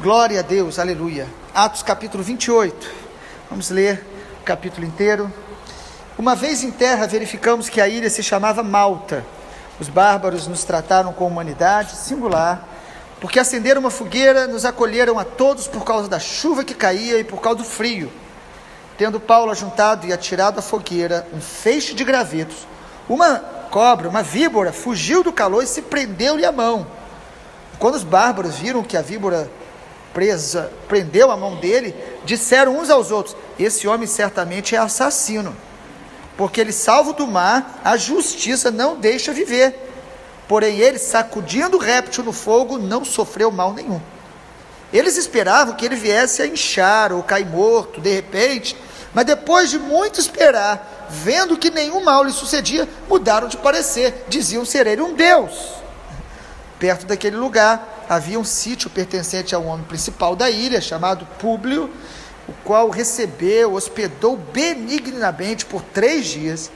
Glória a Deus, aleluia. Atos capítulo 28, vamos ler o capítulo inteiro. Uma vez em terra, verificamos que a ilha se chamava Malta. Os bárbaros nos trataram com humanidade singular, porque acenderam uma fogueira, nos acolheram a todos por causa da chuva que caía e por causa do frio. Tendo Paulo ajuntado e atirado à fogueira um feixe de gravetos, uma cobra, uma víbora, fugiu do calor e se prendeu-lhe a mão. Quando os bárbaros viram que a víbora prendeu a mão dele, disseram uns aos outros: esse homem certamente é assassino, porque ele, salvo do mar, a justiça não deixa viver. Porém ele, sacudindo o réptil no fogo, não sofreu mal nenhum. Eles esperavam que ele viesse a inchar ou cair morto de repente, mas depois de muito esperar, vendo que nenhum mal lhe sucedia, mudaram de parecer, diziam ser ele um deus. Perto daquele lugar havia um sítio pertencente ao homem principal da ilha, chamado Públio, o qual recebeu, hospedou benignamente por 3 dias,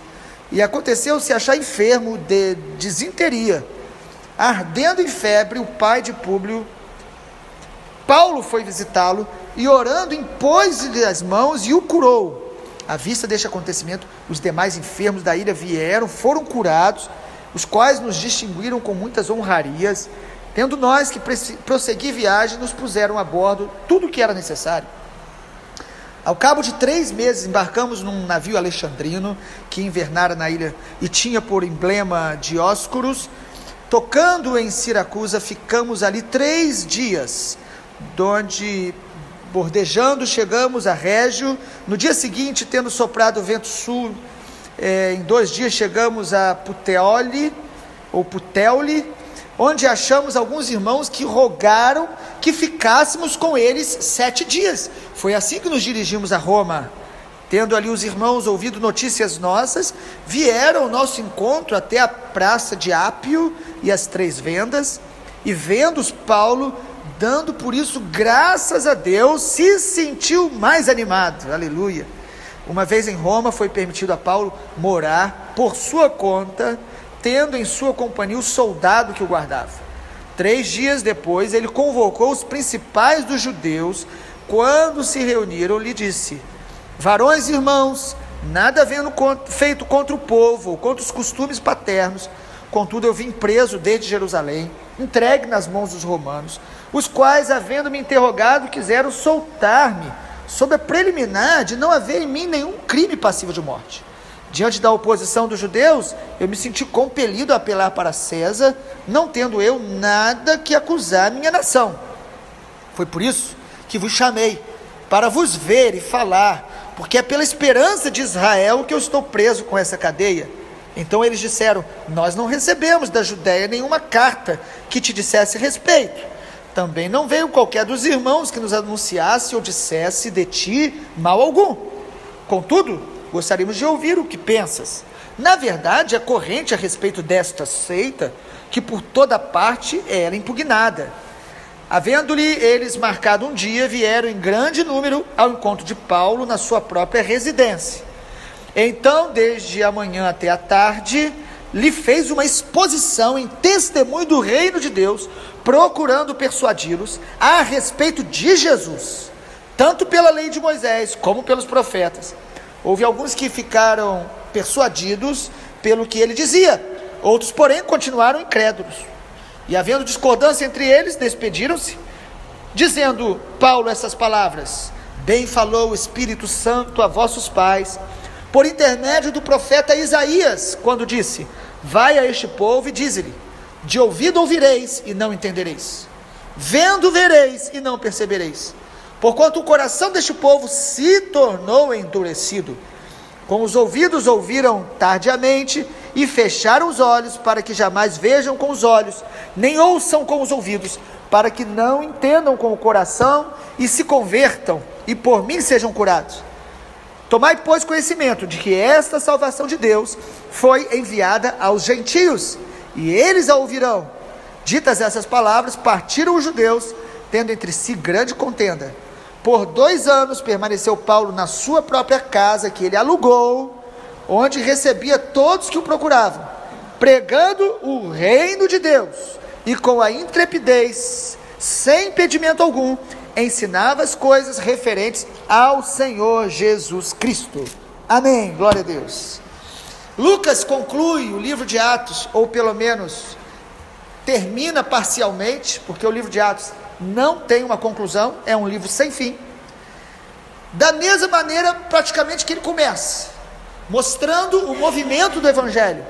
e aconteceu se achar enfermo de disenteria. Ardendo em febre, o pai de Públio, Paulo foi visitá-lo, e orando impôs-lhe as mãos e o curou. À vista deste acontecimento, os demais enfermos da ilha vieram, foram curados, os quais nos distinguiram com muitas honrarias. Tendo nós que prosseguir viagem, nos puseram a bordo tudo o que era necessário. Ao cabo de 3 meses, embarcamos num navio alexandrino, que invernara na ilha e tinha por emblema Dióscuros. Tocando em Siracusa, ficamos ali 3 dias, donde, bordejando, chegamos a Régio. No dia seguinte, tendo soprado o vento sul, em 2 dias chegamos a Puteoli, onde achamos alguns irmãos que rogaram que ficássemos com eles 7 dias. Foi assim que nos dirigimos a Roma. Tendo ali os irmãos ouvido notícias nossas, vieram ao nosso encontro até a praça de Ápio e as 3 vendas, e vendo-os Paulo, dando por isso graças a Deus, se sentiu mais animado. Aleluia! Uma vez em Roma, foi permitido a Paulo morar por sua conta, tendo em sua companhia o soldado que o guardava. 3 dias depois, ele convocou os principais dos judeus. Quando se reuniram, lhe disse: varões e irmãos, nada havendo feito contra o povo, ou contra os costumes paternos, contudo eu vim preso desde Jerusalém, entregue nas mãos dos romanos, os quais, havendo me interrogado, quiseram soltar-me, sob a preliminar de não haver em mim nenhum crime passível de morte. Diante da oposição dos judeus, eu me senti compelido a apelar para César, não tendo eu nada que acusar a minha nação. Foi por isso que vos chamei, para vos ver e falar, porque é pela esperança de Israel que eu estou preso com essa cadeia. Então eles disseram: nós não recebemos da Judéia nenhuma carta que te dissesse respeito. Também não veio qualquer dos irmãos que nos anunciasse ou dissesse de ti mal algum. Contudo, gostaríamos de ouvir o que pensas. Na verdade, é corrente a respeito desta seita, que por toda parte era impugnada. Havendo-lhe eles marcado um dia, vieram em grande número ao encontro de Paulo na sua própria residência. Então, desde a manhã até a tarde, lhe fez uma exposição em testemunho do reino de Deus, procurando persuadi-los a respeito de Jesus, tanto pela lei de Moisés como pelos profetas. Houve alguns que ficaram persuadidos pelo que ele dizia, outros, porém, continuaram incrédulos. E havendo discordância entre eles, despediram-se, dizendo Paulo essas palavras: bem falou o Espírito Santo a vossos pais, por intermédio do profeta Isaías, quando disse: vai a este povo e dize-lhe, de ouvido ouvireis e não entendereis, vendo vereis e não percebereis, porquanto o coração deste povo se tornou endurecido. Com os ouvidos ouviram tardiamente e fecharam os olhos, para que jamais vejam com os olhos, nem ouçam com os ouvidos, para que não entendam com o coração e se convertam, e por mim sejam curados. Tomai, pois, conhecimento de que esta salvação de Deus foi enviada aos gentios, e eles a ouvirão. Ditas essas palavras, partiram os judeus, tendo entre si grande contenda. Por 2 anos permaneceu Paulo na sua própria casa, que ele alugou, onde recebia todos que o procuravam, pregando o reino de Deus, e com a intrepidez sem impedimento algum, ensinava as coisas referentes ao Senhor Jesus Cristo. Amém, glória a Deus. Lucas conclui o livro de Atos, ou pelo menos termina parcialmente, porque o livro de Atos não tem uma conclusão, é um livro sem fim, da mesma maneira praticamente que ele começa, mostrando o movimento do Evangelho,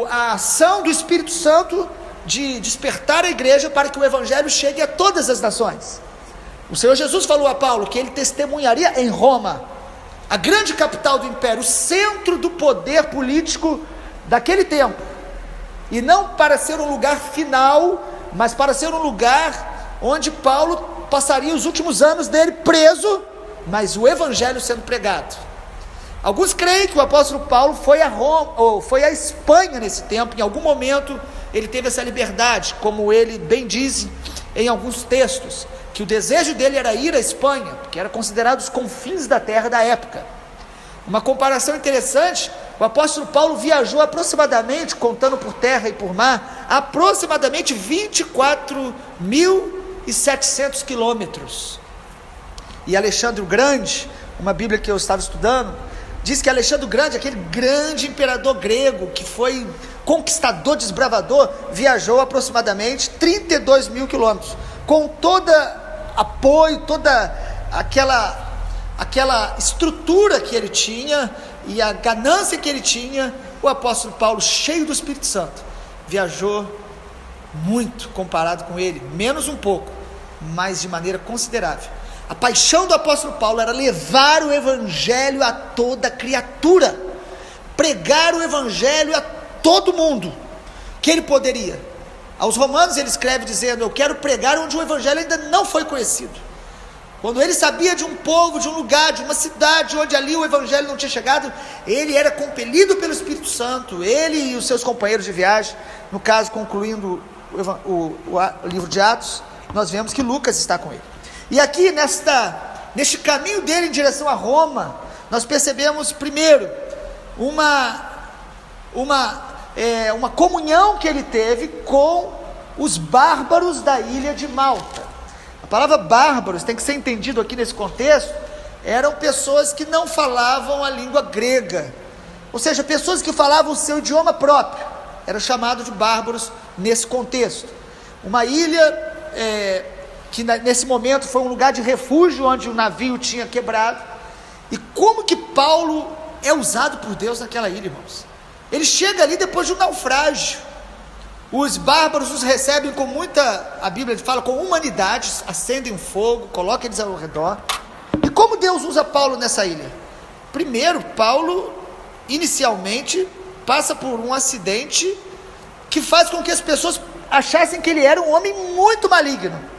a ação do Espírito Santo de despertar a igreja para que o Evangelho chegue a todas as nações. O Senhor Jesus falou a Paulo que ele testemunharia em Roma, a grande capital do império, o centro do poder político daquele tempo, e não para ser um lugar final, mas para ser um lugar onde Paulo passaria os últimos anos dele preso, mas o Evangelho sendo pregado. Alguns creem que o apóstolo Paulo foi a Roma, ou foi a Espanha nesse tempo. Em algum momento ele teve essa liberdade, como ele bem diz em alguns textos, que o desejo dele era ir à Espanha, porque era considerado os confins da terra da época. Uma comparação interessante: o apóstolo Paulo viajou aproximadamente, contando por terra e por mar, aproximadamente 24.700 quilômetros. E Alexandre o Grande, uma Bíblia que eu estava estudando, diz que Alexandre o Grande, aquele grande imperador grego, que foi conquistador, desbravador, viajou aproximadamente 32 mil quilômetros, com todo apoio, toda aquela estrutura que ele tinha, e a ganância que ele tinha. O apóstolo Paulo, cheio do Espírito Santo, viajou muito comparado com ele, menos um pouco, mas de maneira considerável. A paixão do apóstolo Paulo era levar o Evangelho a toda criatura, pregar o Evangelho a todo mundo que ele poderia. Aos Romanos ele escreve dizendo: eu quero pregar onde o Evangelho ainda não foi conhecido. Quando ele sabia de um povo, de um lugar, de uma cidade onde ali o Evangelho não tinha chegado, ele era compelido pelo Espírito Santo, ele e os seus companheiros de viagem. No caso, concluindo o livro de Atos, nós vemos que Lucas está com ele. E aqui neste caminho dele em direção a Roma, nós percebemos primeiro uma comunhão que ele teve com os bárbaros da ilha de Malta. A palavra bárbaros tem que ser entendido aqui nesse contexto, eram pessoas que não falavam a língua grega, ou seja, pessoas que falavam o seu idioma próprio, eram chamados de bárbaros nesse contexto. Uma ilha que nesse momento foi um lugar de refúgio, onde o navio tinha quebrado. E como que Paulo é usado por Deus naquela ilha, irmãos? Ele chega ali depois de um naufrágio. Os bárbaros os recebem com muita, a Bíblia fala, com humanidade, acendem um fogo, colocam eles ao redor. E como Deus usa Paulo nessa ilha? Primeiro, Paulo inicialmente passa por um acidente que faz com que as pessoas achassem que ele era um homem muito maligno.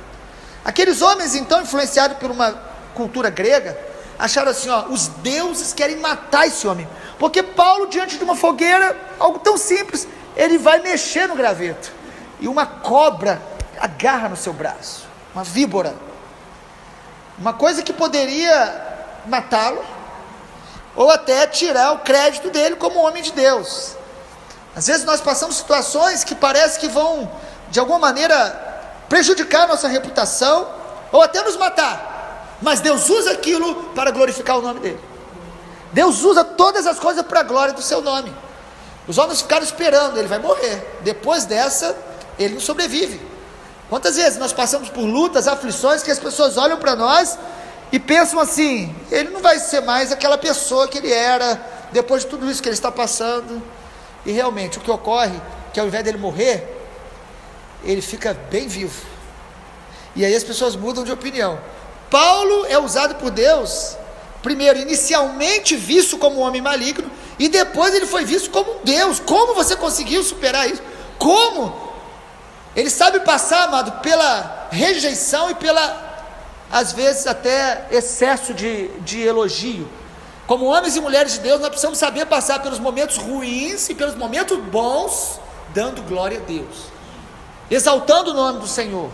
Aqueles homens, então, influenciados por uma cultura grega, acharam assim: os deuses querem matar esse homem, porque Paulo, diante de uma fogueira, algo tão simples, ele vai mexer no graveto, e uma cobra agarra no seu braço, uma víbora, uma coisa que poderia matá-lo, ou até tirar o crédito dele como homem de Deus. Às vezes nós passamos situações que parece que vão, de alguma maneira, prejudicar a nossa reputação, ou até nos matar, mas Deus usa aquilo para glorificar o nome dele. Deus usa todas as coisas para a glória do seu nome. Os homens ficaram esperando, ele vai morrer, depois dessa ele não sobrevive. Quantas vezes nós passamos por lutas, aflições, que as pessoas olham para nós e pensam assim: ele não vai ser mais aquela pessoa que ele era, depois de tudo isso que ele está passando. E realmente o que ocorre, que ao invés dele morrer, ele fica bem vivo, e aí as pessoas mudam de opinião. Paulo é usado por Deus, primeiro, inicialmente visto como um homem maligno, e depois ele foi visto como um Deus. Como você conseguiu superar isso? Como? Ele sabe passar, amado, pela rejeição e às vezes até excesso de elogio. Como homens e mulheres de Deus, nós precisamos saber passar pelos momentos ruins e pelos momentos bons, dando glória a Deus, exaltando o nome do Senhor,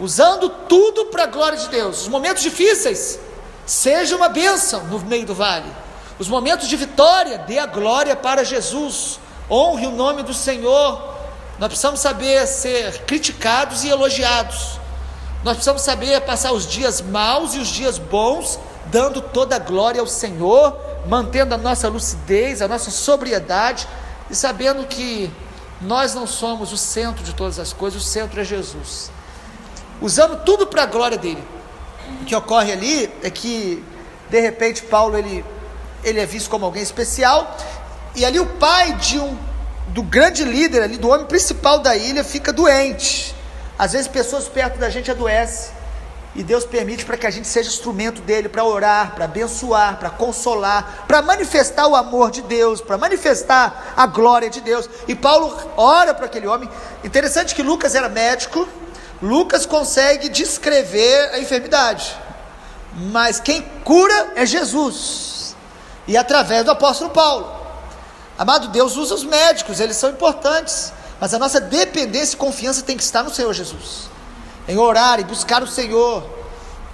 usando tudo para a glória de Deus. Os momentos difíceis, seja uma bênção no meio do vale. Os momentos de vitória, dê a glória para Jesus, honre o nome do Senhor. Nós precisamos saber ser criticados e elogiados, Nós precisamos saber passar os dias maus e os dias bons, dando toda a glória ao Senhor, mantendo a nossa lucidez, a nossa sobriedade, e sabendo que nós não somos o centro de todas as coisas, o centro é Jesus, usando tudo para a glória dele. O que ocorre ali é que, de repente, Paulo ele é visto como alguém especial, e ali o pai do grande líder ali, do homem principal da ilha, fica doente. Às vezes pessoas perto da gente adoecem, e Deus permite para que a gente seja instrumento dele, para orar, para abençoar, para consolar, para manifestar o amor de Deus, para manifestar a glória de Deus. E Paulo ora para aquele homem. Interessante que Lucas era médico. Lucas consegue descrever a enfermidade, mas quem cura é Jesus, e através do apóstolo Paulo. Amado, Deus usa os médicos, eles são importantes, mas a nossa dependência e confiança tem que estar no Senhor Jesus, em orar e buscar o Senhor.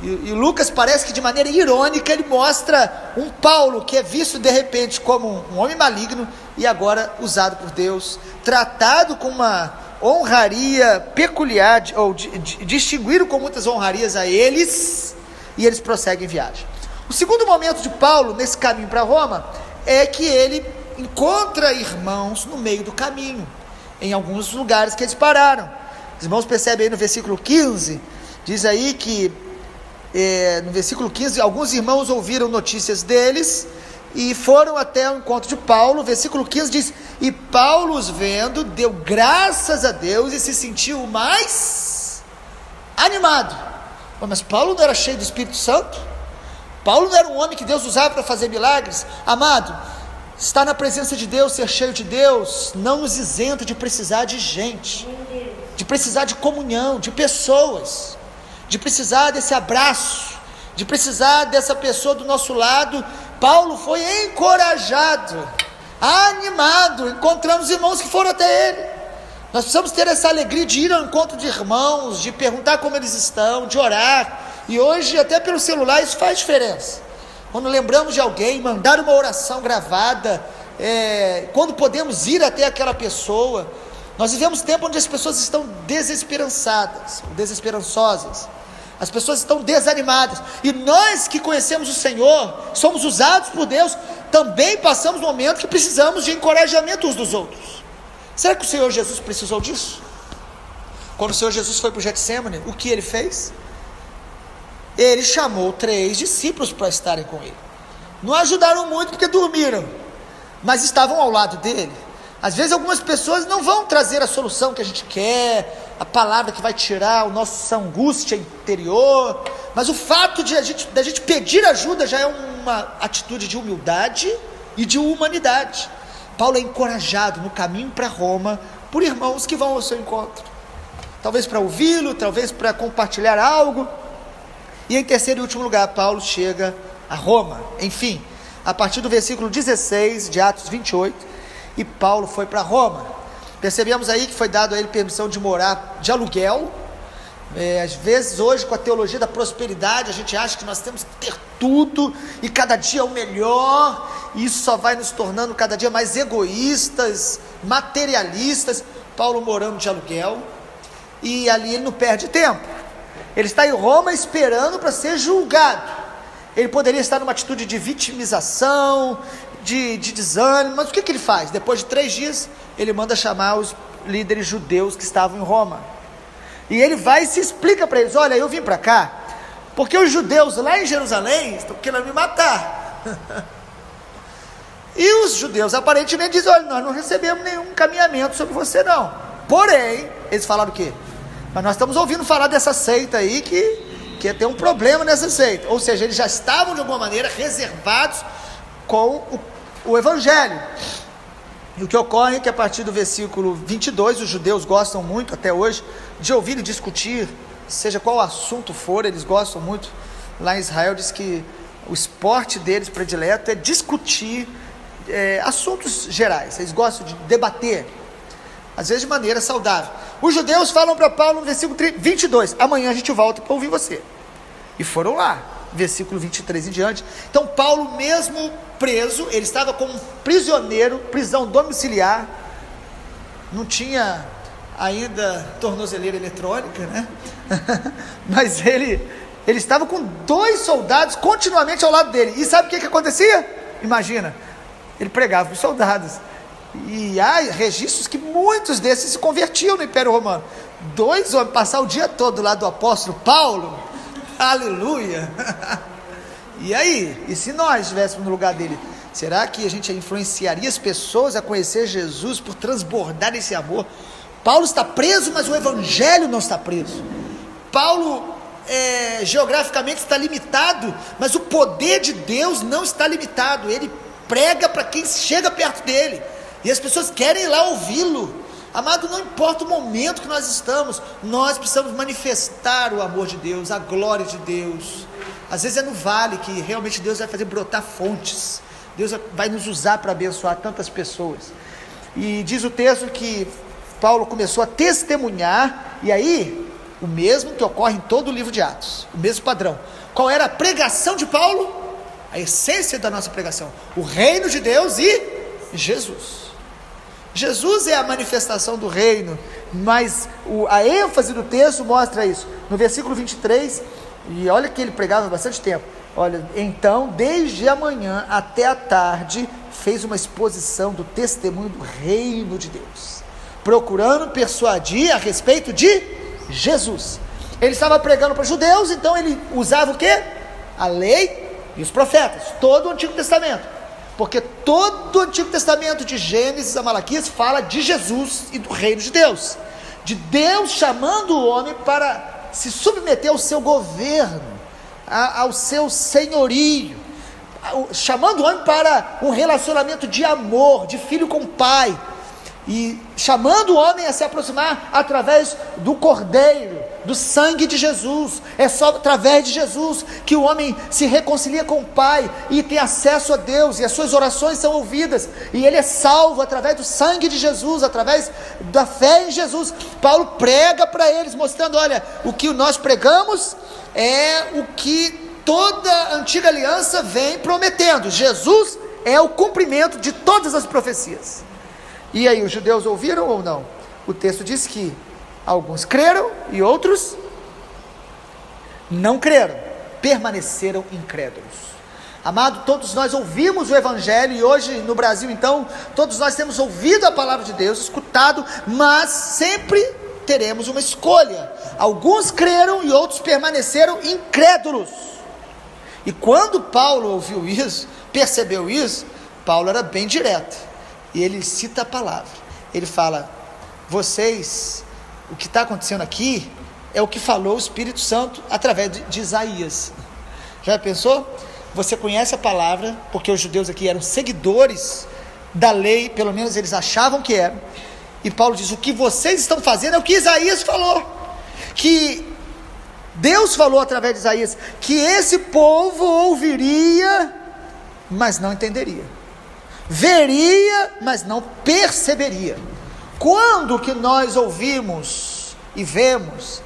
E Lucas parece que de maneira irônica ele mostra um Paulo que é visto de repente como um homem maligno, e agora usado por Deus, tratado com uma honraria peculiar, ou distinguiram com muitas honrarias a eles, e eles prosseguem em viagem. O segundo momento de Paulo nesse caminho para Roma é que ele encontra irmãos no meio do caminho, em alguns lugares que eles pararam. Os irmãos percebem aí no versículo 15, diz aí que no versículo 15, alguns irmãos ouviram notícias deles e foram até o encontro de Paulo. Versículo 15 diz: e Paulo, os vendo, deu graças a Deus e se sentiu mais animado. Mas Paulo não era cheio do Espírito Santo? Paulo não era um homem que Deus usava para fazer milagres? Amado, estar na presença de Deus, ser cheio de Deus, não nos isenta de precisar de gente, de precisar de comunhão, de pessoas, de precisar desse abraço, de precisar dessa pessoa do nosso lado. Paulo foi encorajado, animado, encontramos irmãos que foram até ele. Nós precisamos ter essa alegria de ir ao encontro de irmãos, de perguntar como eles estão, de orar, e hoje até pelo celular isso faz diferença. Quando lembramos de alguém, mandar uma oração gravada, quando podemos ir até aquela pessoa. Nós vivemos tempo onde as pessoas estão desesperançadas, desesperançosas, as pessoas estão desanimadas, e nós que conhecemos o Senhor, somos usados por Deus, também passamos um momento que precisamos de encorajamento uns dos outros. Será que o Senhor Jesus precisou disso? Quando o Senhor Jesus foi para o Getsemane, o que ele fez? Ele chamou 3 discípulos para estarem com ele. Não ajudaram muito porque dormiram, mas estavam ao lado dele. Às vezes algumas pessoas não vão trazer a solução que a gente quer, a palavra que vai tirar a nossa angústia interior, mas o fato de a gente pedir ajuda já é uma atitude de humildade e de humanidade. Paulo é encorajado no caminho para Roma por irmãos que vão ao seu encontro, talvez para ouvi-lo, talvez para compartilhar algo. E em terceiro e último lugar, Paulo chega a Roma. Enfim, a partir do versículo 16 de Atos 28, e Paulo foi para Roma. Percebemos aí que foi dado a ele permissão de morar de aluguel. Às vezes hoje, com a teologia da prosperidade, a gente acha que nós temos que ter tudo, e cada dia é o melhor, e isso só vai nos tornando cada dia mais egoístas, materialistas. Paulo morando de aluguel, e ali ele não perde tempo. Ele está em Roma esperando para ser julgado. Ele poderia estar numa atitude de vitimização, de desânimo, mas o que ele faz? Depois de 3 dias, ele manda chamar os líderes judeus que estavam em Roma, e ele vai e se explica para eles: olha, eu vim para cá, porque os judeus lá em Jerusalém estão querendo me matar, e os judeus aparentemente dizem: olha, nós não recebemos nenhum encaminhamento sobre você não, porém, eles falaram o quê? Mas nós estamos ouvindo falar dessa seita aí, que tem um problema nessa seita, ou seja, eles já estavam de alguma maneira reservados com o evangelho. E o que ocorre é que a partir do versículo 22, os judeus gostam muito até hoje de ouvir e discutir, seja qual assunto for, eles gostam muito. Lá em Israel diz que o esporte deles predileto é discutir assuntos gerais, eles gostam de debater, às vezes de maneira saudável. Os judeus falam para Paulo no versículo 22, amanhã a gente volta para ouvir você, e foram lá, versículo 23 em diante. Então Paulo, mesmo preso, ele estava como um prisioneiro, prisão domiciliar, não tinha ainda tornozeleira eletrônica, né? Mas ele estava com 2 soldados continuamente ao lado dele. E sabe o que acontecia? Imagina, ele pregava para os soldados. E há registros que muitos desses se convertiam no Império Romano. 2 homens passar o dia todo do lado do apóstolo Paulo, aleluia. E aí? E se nós estivéssemos no lugar dele? Será que a gente influenciaria as pessoas a conhecer Jesus por transbordar esse amor? Paulo está preso, mas o evangelho não está preso. Paulo geograficamente está limitado, mas o poder de Deus não está limitado. Ele prega para quem chega perto dele, e as pessoas querem ir lá ouvi-lo. Amado, não importa o momento que nós estamos, nós precisamos manifestar o amor de Deus, a glória de Deus. Às vezes é no vale que realmente Deus vai fazer brotar fontes. Deus vai nos usar para abençoar tantas pessoas. E diz o texto que Paulo começou a testemunhar, e aí, o mesmo que ocorre em todo o livro de Atos, o mesmo padrão. Qual era a pregação de Paulo? A essência da nossa pregação: o reino de Deus e Jesus. Jesus é a manifestação do reino, mas a ênfase do texto mostra isso. No versículo 23, e olha que ele pregava bastante tempo. Olha, então, desde a manhã até a tarde, fez uma exposição do testemunho do reino de Deus, procurando persuadir a respeito de Jesus. Ele estava pregando para os judeus, então ele usava o quê? A lei e os profetas, todo o Antigo Testamento. Porque todo o Antigo Testamento, de Gênesis a Malaquias, fala de Jesus e do reino de Deus. De Deus chamando o homem para se submeter ao seu governo, ao seu senhorio, chamando o homem para um relacionamento de amor, de filho com pai, e chamando o homem a se aproximar através do Cordeiro, do sangue de Jesus. É só através de Jesus que o homem se reconcilia com o Pai e tem acesso a Deus, e as suas orações são ouvidas, e ele é salvo através do sangue de Jesus, através da fé em Jesus. Paulo prega para eles, mostrando: olha, o que nós pregamos é o que toda a antiga aliança vem prometendo. Jesus é o cumprimento de todas as profecias. E aí, os judeus ouviram ou não? O texto diz que alguns creram e outros não creram, permaneceram incrédulos. Amado, todos nós ouvimos o evangelho, e hoje no Brasil então, todos nós temos ouvido a palavra de Deus, escutado, mas sempre teremos uma escolha. Alguns creram e outros permaneceram incrédulos. E quando Paulo ouviu isso, percebeu isso, Paulo era bem direto. E ele cita a palavra. Ele fala: vocês, o que está acontecendo aqui é o que falou o Espírito Santo através de Isaías. Já pensou? Você conhece a palavra, porque os judeus aqui eram seguidores da lei, pelo menos eles achavam que eram. E Paulo diz: o que vocês estão fazendo é o que Isaías falou, que Deus falou através de Isaías, que esse povo ouviria, mas não entenderia, veria, mas não perceberia. Quando que nós ouvimos e vemos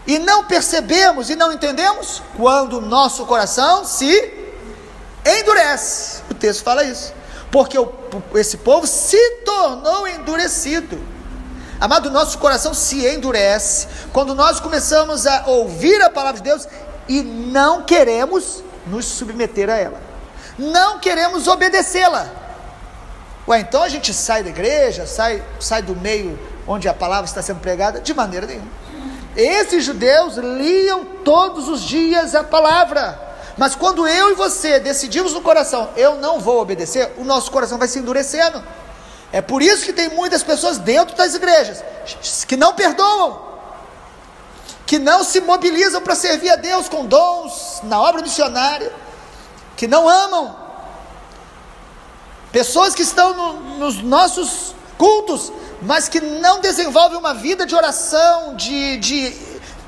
e não percebemos e não entendemos? Quando o nosso coração se endurece. O texto fala isso, porque esse povo se tornou endurecido. Amado, nosso coração se endurece quando nós começamos a ouvir a palavra de Deus e não queremos nos submeter a ela, não queremos obedecê-la. Então a gente sai da igreja, sai do meio onde a palavra está sendo pregada? De maneira nenhuma. Esses judeus liam todos os dias a palavra, mas quando eu e você decidimos no coração: eu não vou obedecer, o nosso coração vai se endurecendo. É por isso que tem muitas pessoas dentro das igrejas que não perdoam, que não se mobilizam para servir a Deus com dons na obra missionária, que não amam. Pessoas que estão nos nossos cultos, mas que não desenvolvem uma vida de oração, de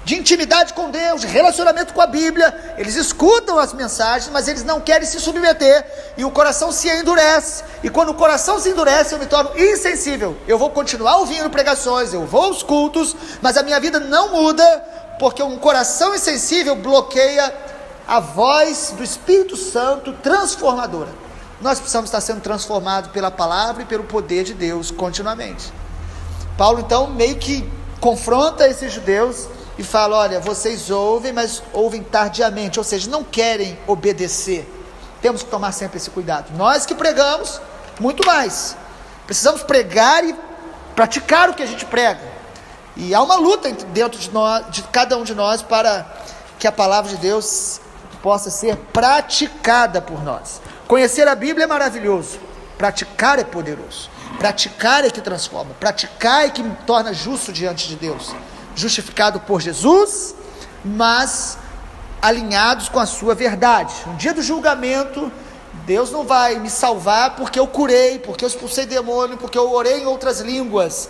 intimidade com Deus, de relacionamento com a Bíblia. Eles escutam as mensagens, mas eles não querem se submeter, e o coração se endurece. E quando o coração se endurece, eu me torno insensível. Eu vou continuar ouvindo pregações, eu vou aos cultos, mas a minha vida não muda, porque um coração insensível bloqueia a voz do Espírito Santo transformadora. Nós precisamos estar sendo transformados pela palavra e pelo poder de Deus continuamente. Paulo então meio que confronta esses judeus e fala: olha, vocês ouvem, mas ouvem tardiamente, ou seja, não querem obedecer. Temos que tomar sempre esse cuidado. Nós que pregamos, muito mais. Precisamos pregar e praticar o que a gente prega. E há uma luta dentro de nós, de cada um de nós, para que a palavra de Deus possa ser praticada por nós. Conhecer a Bíblia é maravilhoso, praticar é poderoso. Praticar é que transforma, praticar é que me torna justo diante de Deus, justificado por Jesus, mas alinhados com a sua verdade. No dia do julgamento, Deus não vai me salvar porque eu curei, porque eu expulsei demônio, porque eu orei em outras línguas.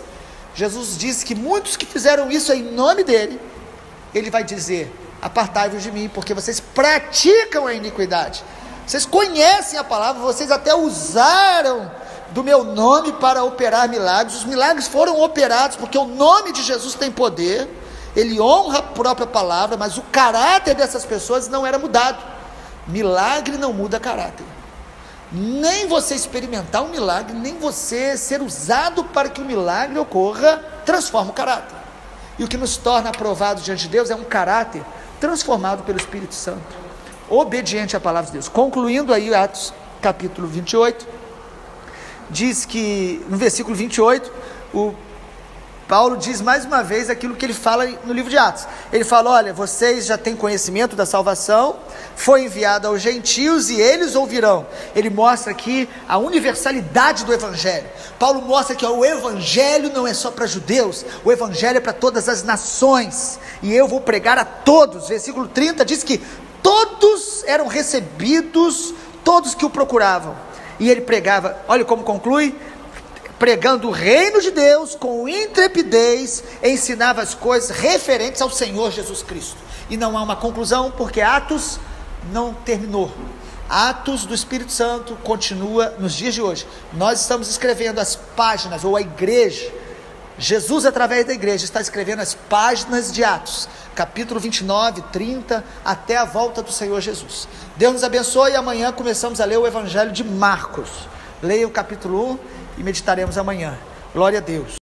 Jesus disse que muitos que fizeram isso em nome dele, ele vai dizer: apartai-vos de mim, porque vocês praticam a iniquidade. Vocês conhecem a palavra, vocês até usaram do meu nome para operar milagres. Os milagres foram operados porque o nome de Jesus tem poder. Ele honra a própria palavra, mas o caráter dessas pessoas não era mudado. Milagre não muda caráter. Nem você experimentar um milagre, nem você ser usado para que o milagre ocorra, transforma o caráter. E o que nos torna aprovados diante de Deus é um caráter transformado pelo Espírito Santo, obediente à palavra de Deus. Concluindo aí Atos capítulo 28, diz que no versículo 28, Paulo diz mais uma vez aquilo que ele fala no livro de Atos. Ele fala: olha, vocês já têm conhecimento da salvação, foi enviado aos gentios e eles ouvirão. Ele mostra aqui a universalidade do evangelho. Paulo mostra que o evangelho não é só para judeus, o evangelho é para todas as nações, e eu vou pregar a todos. Versículo 30 diz que todos eram recebidos, todos que o procuravam, e ele pregava, olha como conclui: pregando o reino de Deus com intrepidez, ensinava as coisas referentes ao Senhor Jesus Cristo. E não há uma conclusão, porque Atos não terminou. Atos do Espírito Santo continua nos dias de hoje. Nós estamos escrevendo as páginas, ou a igreja, Jesus através da igreja está escrevendo as páginas de Atos, capítulo 29, 30, até a volta do Senhor Jesus. Deus nos abençoe, e amanhã começamos a ler o Evangelho de Marcos. Leia o capítulo 1 e meditaremos amanhã. Glória a Deus.